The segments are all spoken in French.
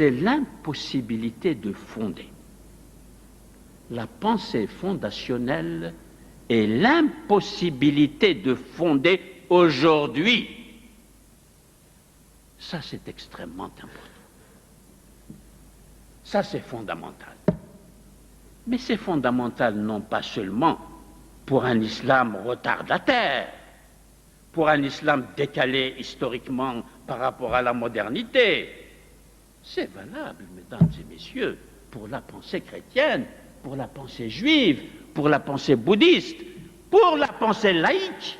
c'est l'impossibilité de fonder. La pensée fondationnelle est l'impossibilité de fonder aujourd'hui. Ça, c'est extrêmement important. Ça, c'est fondamental. Mais c'est fondamental non pas seulement pour un islam retardataire, pour un islam décalé historiquement par rapport à la modernité. C'est valable, mesdames et messieurs, pour la pensée chrétienne, pour la pensée juive, pour la pensée bouddhiste, pour la pensée laïque,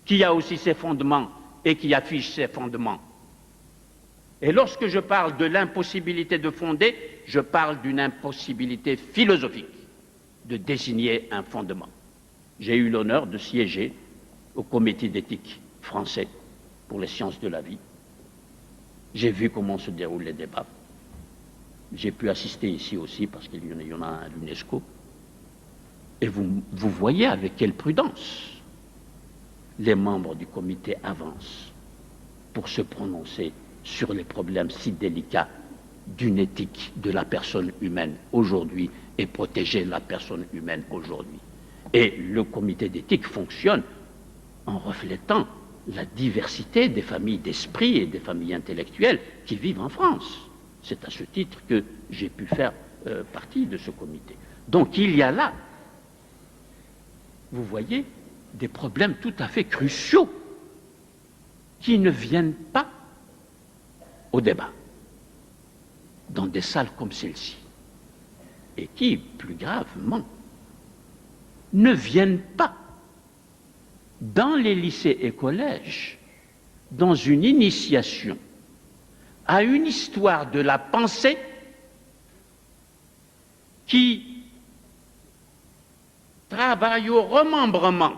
qui a aussi ses fondements et qui affiche ses fondements. Et lorsque je parle de l'impossibilité de fonder, je parle d'une impossibilité philosophique de désigner un fondement. J'ai eu l'honneur de siéger au comité d'éthique français pour les sciences de la vie. J'ai vu comment se déroulent les débats. J'ai pu assister ici aussi parce qu'il y en a un à l'UNESCO. Et vous voyez avec quelle prudence les membres du comité avancent pour se prononcer sur les problèmes si délicats d'une éthique de la personne humaine aujourd'hui et protéger la personne humaine aujourd'hui. Et le comité d'éthique fonctionne en reflétant la diversité des familles d'esprit et des familles intellectuelles qui vivent en France. C'est à ce titre que j'ai pu faire partie de ce comité. Donc il y a là, vous voyez, des problèmes tout à fait cruciaux qui ne viennent pas au débat dans des salles comme celle-ci et qui, plus gravement, ne viennent pas dans les lycées et collèges dans une initiation à une histoire de la pensée qui travaille au remembrement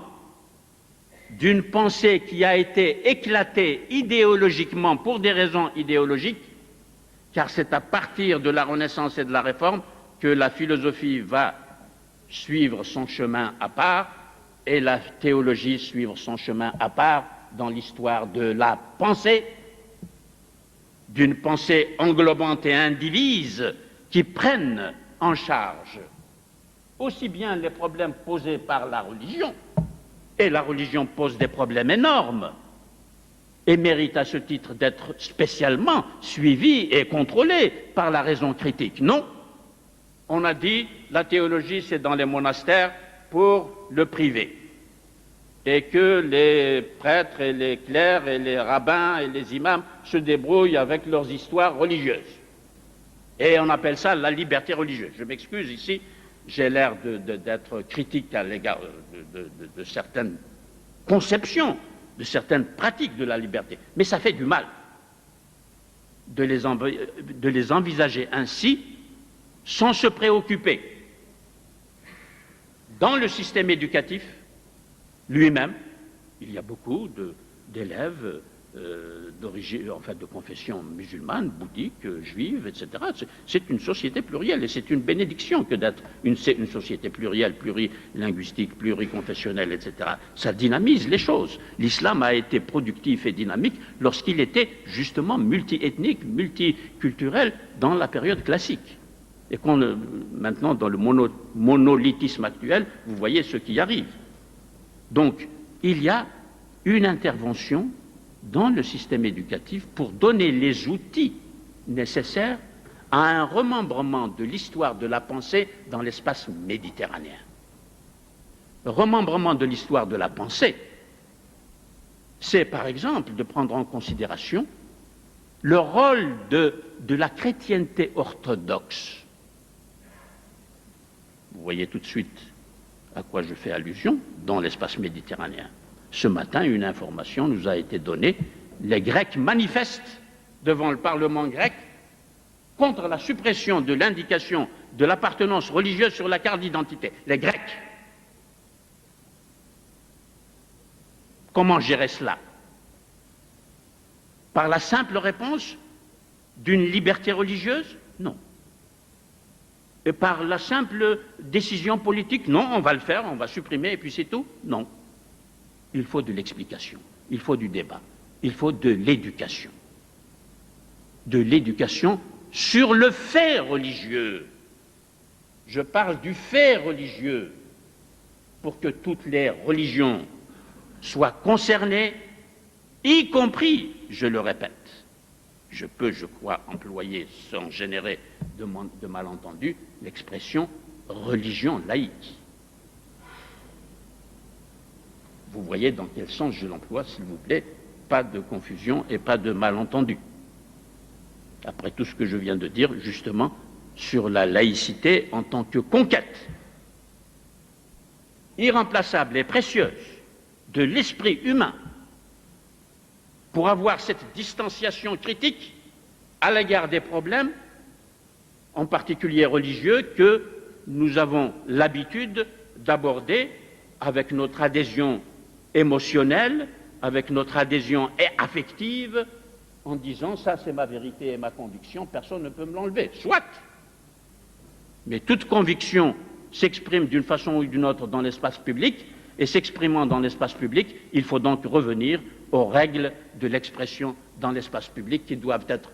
d'une pensée qui a été éclatée idéologiquement pour des raisons idéologiques, car c'est à partir de la Renaissance et de la Réforme que la philosophie va suivre son chemin à part et la théologie suivre son chemin à part dans l'histoire de la pensée, d'une pensée englobante et indivise qui prenne en charge aussi bien les problèmes posés par la religion, et la religion pose des problèmes énormes et mérite à ce titre d'être spécialement suivie et contrôlée par la raison critique. Non, on a dit la théologie c'est dans les monastères pour le privé et que les prêtres et les clercs et les rabbins et les imams se débrouillent avec leurs histoires religieuses. Et on appelle ça la liberté religieuse. Je m'excuse ici, j'ai l'air d'être critique à l'égard de certaines conceptions, de certaines pratiques de la liberté. Mais ça fait du mal de les envisager ainsi sans se préoccuper dans le système éducatif lui-même. Il y a beaucoup d'élèves d'origine, enfin de confession musulmane, bouddhique, juive, etc. C'est une société plurielle et c'est une bénédiction que d'être une société plurielle, plurilinguistique, pluriconfessionnelle, etc. Ça dynamise les choses. L'islam a été productif et dynamique lorsqu'il était justement multiethnique, multiculturel dans la période classique. Et maintenant, dans le monolithisme actuel, vous voyez ce qui arrive. Donc, il y a une intervention dans le système éducatif pour donner les outils nécessaires à un remembrement de l'histoire de la pensée dans l'espace méditerranéen. Le remembrement de l'histoire de la pensée, c'est par exemple de prendre en considération le rôle de la chrétienté orthodoxe. Vous voyez tout de suite à quoi je fais allusion dans l'espace méditerranéen. Ce matin, une information nous a été donnée. Les Grecs manifestent devant le Parlement grec contre la suppression de l'indication de l'appartenance religieuse sur la carte d'identité. Les Grecs. Comment gérer cela? Par la simple réponse d'une liberté religieuse? Non. Et par la simple décision politique? Non, on va le faire, on va supprimer et puis c'est tout? Non. Il faut de l'explication, il faut du débat, il faut de l'éducation. de l'éducation sur le fait religieux. Je parle du fait religieux pour que toutes les religions soient concernées, y compris, je le répète, je peux, je crois, employer sans générer de malentendus l'expression religion laïque. Vous voyez dans quel sens je l'emploie, s'il vous plaît, pas de confusion et pas de malentendu. Après tout ce que je viens de dire, justement, sur la laïcité en tant que conquête irremplaçable et précieuse de l'esprit humain pour avoir cette distanciation critique à l'égard des problèmes, en particulier religieux, que nous avons l'habitude d'aborder avec notre adhésion émotionnelle, avec notre adhésion affective, en disant « ça c'est ma vérité et ma conviction, personne ne peut me l'enlever ». Soit, mais toute conviction s'exprime d'une façon ou d'une autre dans l'espace public, et s'exprimant dans l'espace public, il faut donc revenir aux règles de l'expression dans l'espace public qui doivent être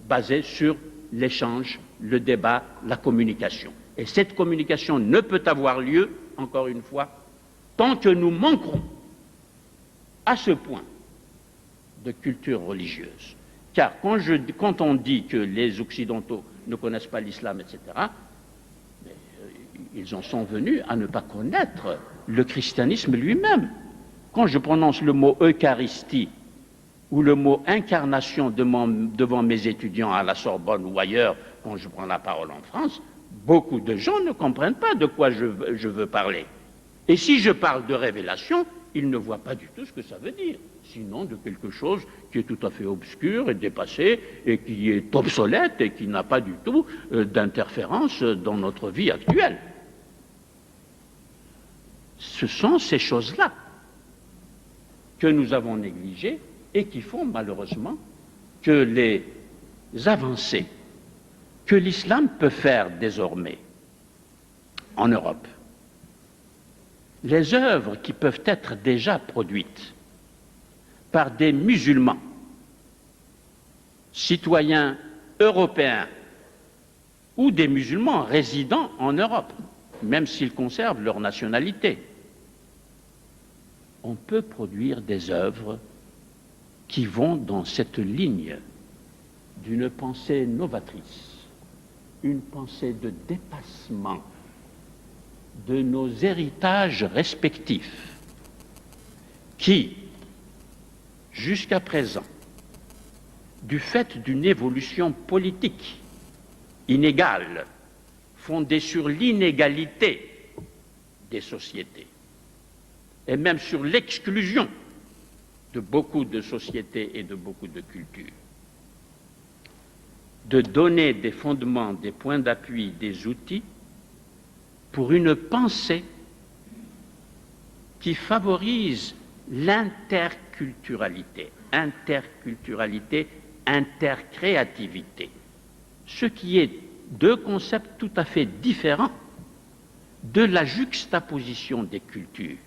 basées sur l'échange, le débat, la communication. Et cette communication ne peut avoir lieu, encore une fois, tant que nous manquerons à ce point de culture religieuse. Car quand on dit que les Occidentaux ne connaissent pas l'islam, etc., ils en sont venus à ne pas connaître le christianisme lui-même. Quand je prononce le mot Eucharistie ou le mot incarnation devant mes étudiants à la Sorbonne ou ailleurs, quand je prends la parole en France, beaucoup de gens ne comprennent pas de quoi je veux parler. Et si je parle de révélation, ils ne voient pas du tout ce que ça veut dire, sinon de quelque chose qui est tout à fait obscur et dépassé et qui est obsolète et qui n'a pas du tout d'interférence dans notre vie actuelle. Ce sont ces choses-là que nous avons négligées et qui font malheureusement que les avancées que l'islam peut faire désormais en Europe, les œuvres qui peuvent être déjà produites par des musulmans, citoyens européens ou des musulmans résidant en Europe, même s'ils conservent leur nationalité, on peut produire des œuvres qui vont dans cette ligne d'une pensée novatrice, une pensée de dépassement de nos héritages respectifs qui, jusqu'à présent, du fait d'une évolution politique inégale, fondée sur l'inégalité des sociétés, et même sur l'exclusion de beaucoup de sociétés et de beaucoup de cultures, de donner des fondements, des points d'appui, des outils pour une pensée qui favorise l'interculturalité, intercréativité, ce qui est deux concepts tout à fait différents de la juxtaposition des cultures,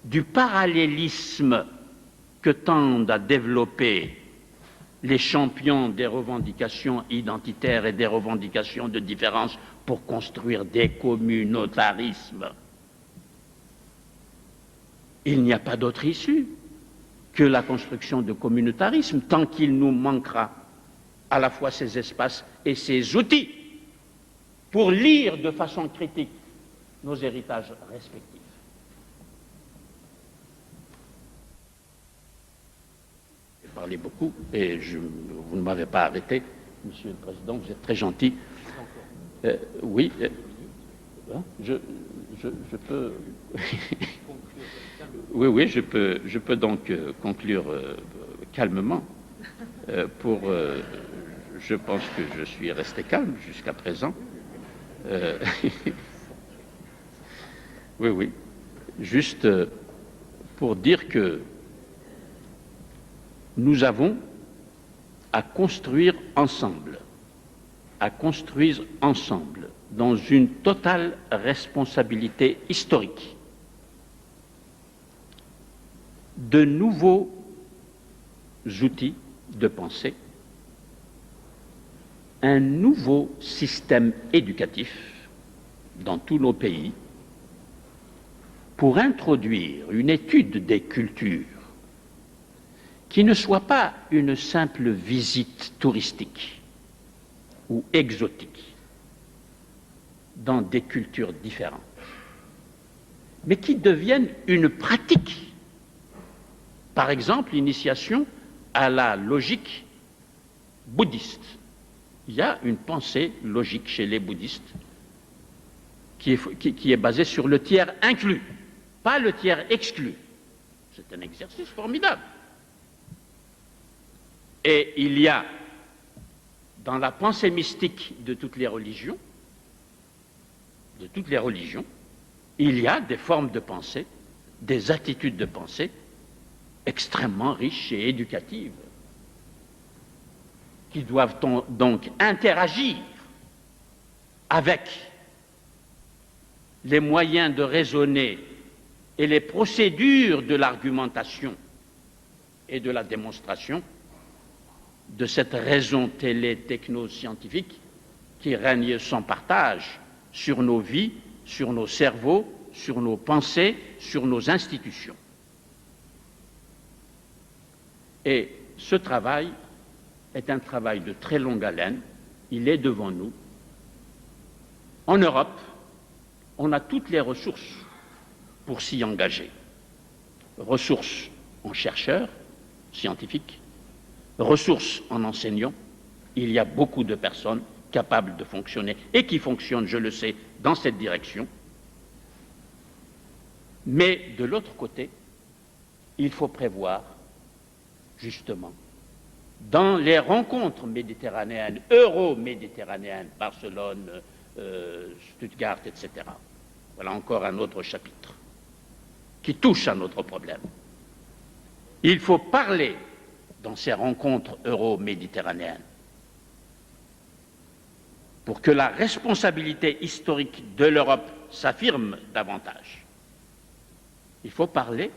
du parallélisme que tendent à développer les champions des revendications identitaires et des revendications de différence pour construire des communautarismes. Il n'y a pas d'autre issue que la construction de communautarisme tant qu'il nous manquera à la fois ces espaces et ces outils pour lire de façon critique nos héritages respectifs. J'ai parlé beaucoup et vous ne m'avez pas arrêté, Monsieur le Président, vous êtes très gentil. Oui, je peux... oui, je peux donc conclure calmement. Je pense que je suis resté calme jusqu'à présent. Oui, juste pour dire que nous avons à construire ensemble, dans une totale responsabilité historique, de nouveaux outils de penser un nouveau système éducatif dans tous nos pays pour introduire une étude des cultures qui ne soit pas une simple visite touristique ou exotique dans des cultures différentes, mais qui devienne une pratique. Par exemple, l'initiation à la logique bouddhiste. Il y a une pensée logique chez les bouddhistes qui est basée sur le tiers inclus, pas le tiers exclu. C'est un exercice formidable. Et il y a, dans la pensée mystique de toutes les religions, il y a des formes de pensée, des attitudes de pensée extrêmement riches et éducatives, qui doivent donc interagir avec les moyens de raisonner et les procédures de l'argumentation et de la démonstration de cette raison télé-techno-scientifique qui règne sans partage sur nos vies, sur nos cerveaux, sur nos pensées, sur nos institutions. Et ce travail est un travail de très longue haleine, il est devant nous. En Europe, on a toutes les ressources pour s'y engager. Ressources en chercheurs scientifiques, ressources en enseignants. Il y a beaucoup de personnes capables de fonctionner et qui fonctionnent, je le sais, dans cette direction. Mais de l'autre côté, il faut prévoir, justement, dans les rencontres méditerranéennes, euro-méditerranéennes, Barcelone, Stuttgart, etc. Voilà encore un autre chapitre qui touche à notre problème. Il faut parler dans ces rencontres euro-méditerranéennes pour que la responsabilité historique de l'Europe s'affirme davantage. Il faut parler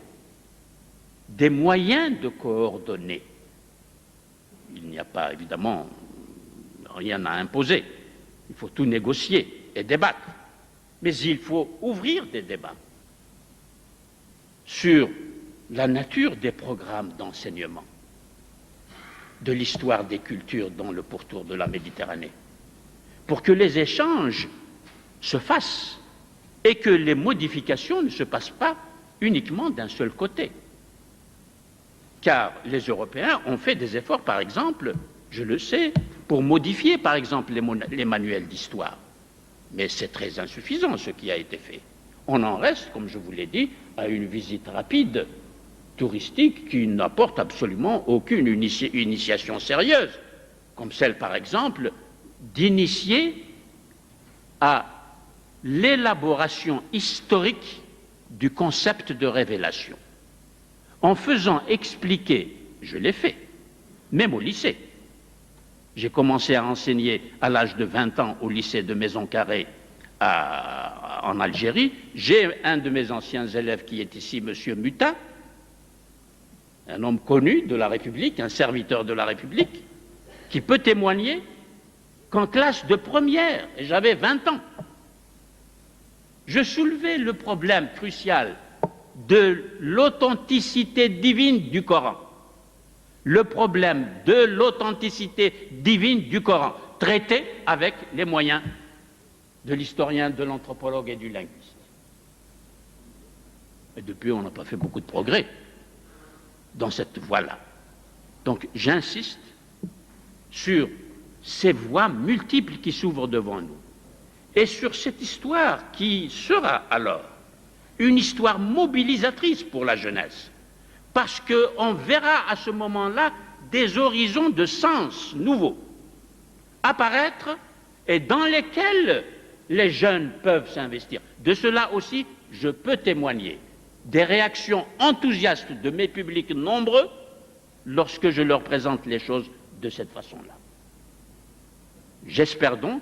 des moyens de coordonner. Il n'y a pas, évidemment, rien à imposer. Il faut tout négocier et débattre. Mais il faut ouvrir des débats sur la nature des programmes d'enseignement, de l'histoire des cultures dans le pourtour de la Méditerranée, pour que les échanges se fassent et que les modifications ne se passent pas uniquement d'un seul côté. Car les Européens ont fait des efforts, par exemple, je le sais, pour modifier, par exemple, les manuels d'histoire. Mais c'est très insuffisant ce qui a été fait. On en reste, comme je vous l'ai dit, à une visite rapide, touristique, qui n'apporte absolument aucune initiation sérieuse, comme celle, par exemple, d'initier à l'élaboration historique du concept de révélation, en faisant expliquer, je l'ai fait, même au lycée. J'ai commencé à enseigner à l'âge de 20 ans au lycée de Maison-Carrée en Algérie. J'ai un de mes anciens élèves qui est ici, M. Muta, un homme connu de la République, un serviteur de la République, qui peut témoigner qu'en classe de première, et j'avais 20 ans, je soulevais le problème crucial de l'authenticité divine du Coran. Le problème de l'authenticité divine du Coran, traité avec les moyens de l'historien, de l'anthropologue et du linguiste. Et depuis, on n'a pas fait beaucoup de progrès dans cette voie-là. Donc, j'insiste sur ces voies multiples qui s'ouvrent devant nous et sur cette histoire qui sera alors une histoire mobilisatrice pour la jeunesse, parce qu'on verra à ce moment-là des horizons de sens nouveaux apparaître et dans lesquels les jeunes peuvent s'investir. De cela aussi, je peux témoigner des réactions enthousiastes de mes publics nombreux lorsque je leur présente les choses de cette façon-là. J'espère donc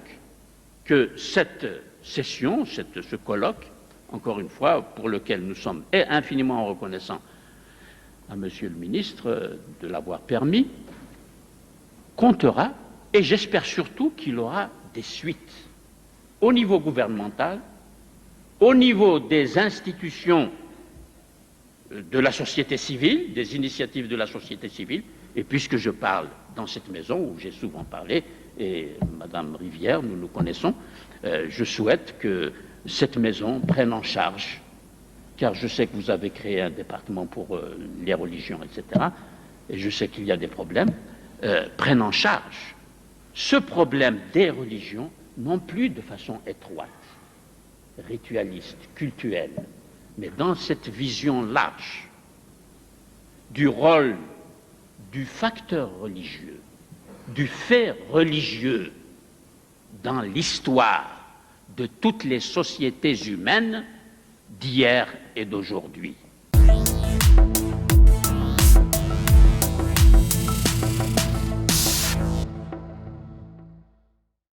que cette session, ce colloque, encore une fois, pour lequel nous sommes infiniment reconnaissants à Monsieur le ministre de l'avoir permis, comptera, et j'espère surtout qu'il aura des suites au niveau gouvernemental, au niveau des institutions de la société civile, des initiatives de la société civile, et puisque je parle dans cette maison où j'ai souvent parlé, et Madame Rivière, nous nous connaissons, je souhaite que cette maison prenne en charge, car je sais que vous avez créé un département pour les religions, etc., et je sais qu'il y a des problèmes, prenne en charge ce problème des religions, non plus de façon étroite, ritualiste, cultuelle, mais dans cette vision large du rôle du facteur religieux, du fait religieux dans l'histoire de toutes les sociétés humaines d'hier et d'aujourd'hui.